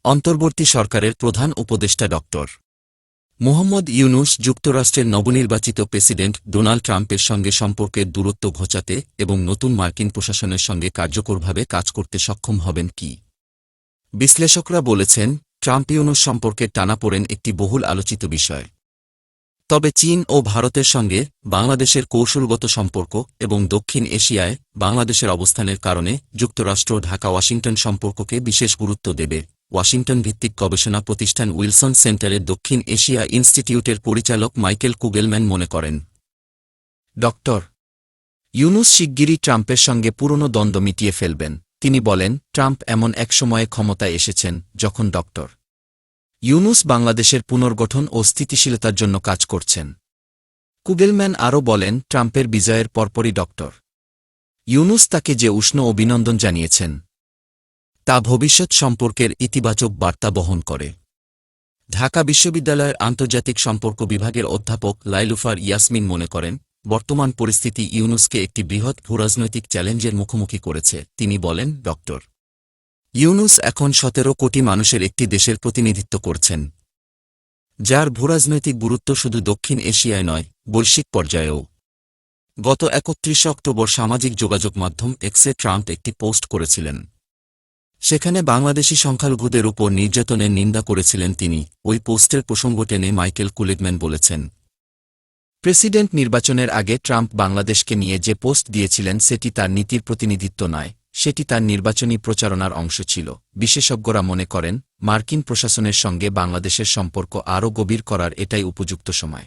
অন্তর্বর্তী সরকারের প্রধান উপদেষ্টা ড. মোহাম্মদ ইউনূস যুক্তরাষ্ট্রের নবনির্বাচিত প্রেসিডেন্ট ডোনাল্ড ট্রাম্পের সঙ্গে সম্পর্কের দূরত্ব ঘোচাতে এবং নতুন মার্কিন প্রশাসনের সঙ্গে কার্যকরভাবে কাজ করতে সক্ষম হবেন কি? বিশ্লেষকরা বলেছেন, ট্রাম্প-ইউনূস সম্পর্কের টানাপোড়েন একটি বহুল আলোচিত বিষয়। তবে চীন ও ভারতের সঙ্গে বাংলাদেশের কৌশলগত সম্পর্ক এবং দক্ষিণ এশিয়ায় বাংলাদেশের অবস্থানের কারণে যুক্তরাষ্ট্র ঢাকা-ওয়াশিংটন সম্পর্ককে বিশেষ গুরুত্ব দেবে। ওয়াশিংটন ভিত্তিক গবেষণা প্রতিষ্ঠান উইলসন সেন্টারের দক্ষিণ এশিয়া ইনস্টিটিউটের পরিচালক মাইকেল কুগেলম্যান মনে করেন, ড. ইউনূস শিগগিরই ট্রাম্পের সঙ্গে পুরনো দ্বন্দ্ব মিটিয়ে ফেলবেন। তিনি বলেন, ট্রাম্প এমন এক সময়ে ক্ষমতায় এসেছেন যখন ড. ইউনূস বাংলাদেশের পুনর্গঠন ও স্থিতিশীলতার জন্য কাজ করছেন। কুগেলম্যান আরও বলেন, ট্রাম্পের বিজয়ের পরপরই ড. ইউনূস তাকে যে উষ্ণ অভিনন্দন জানিয়েছেন তা ভবিষ্যৎ সম্পর্কের ইতিবাচক বার্তা বহন করে। ঢাকা বিশ্ববিদ্যালয়ের আন্তর্জাতিক সম্পর্ক বিভাগের অধ্যাপক লাইলুফার ইয়াসমিন মনে করেন, বর্তমান পরিস্থিতি ইউনূসকে একটি বৃহৎ ভূরাজনৈতিক চ্যালেঞ্জের মুখোমুখি করেছে। তিনি বলেন, ড. ইউনূস এখন ১৭ কোটি মানুষের একটি দেশের প্রতিনিধিত্ব করছেন, যার ভূরাজনৈতিক গুরুত্ব শুধু দক্ষিণ এশিয়ায় নয়, বৈশ্বিক পর্যায়েও। গত ৩১ অক্টোবর সামাজিক যোগাযোগ মাধ্যম এক্সে ট্রাম্প একটি পোস্ট করেছিলেন। সেখানে বাংলাদেশি সংখ্যালঘুদের উপর নির্যাতনের নিন্দা করেছিলেন তিনি। ওই পোস্টের প্রসঙ্গ টেনে মাইকেল কুগেলম্যান বলেছেন, প্রেসিডেন্ট নির্বাচনের আগে ট্রাম্প বাংলাদেশকে নিয়ে যে পোস্ট দিয়েছিলেন সেটি তার নীতির প্রতিনিধিত্ব নয়, সেটি তার নির্বাচনী প্রচারণার অংশ ছিল। বিশেষজ্ঞরা মনে করেন, মার্কিন প্রশাসনের সঙ্গে বাংলাদেশের সম্পর্ক আরও গভীর করার এটাই উপযুক্ত সময়।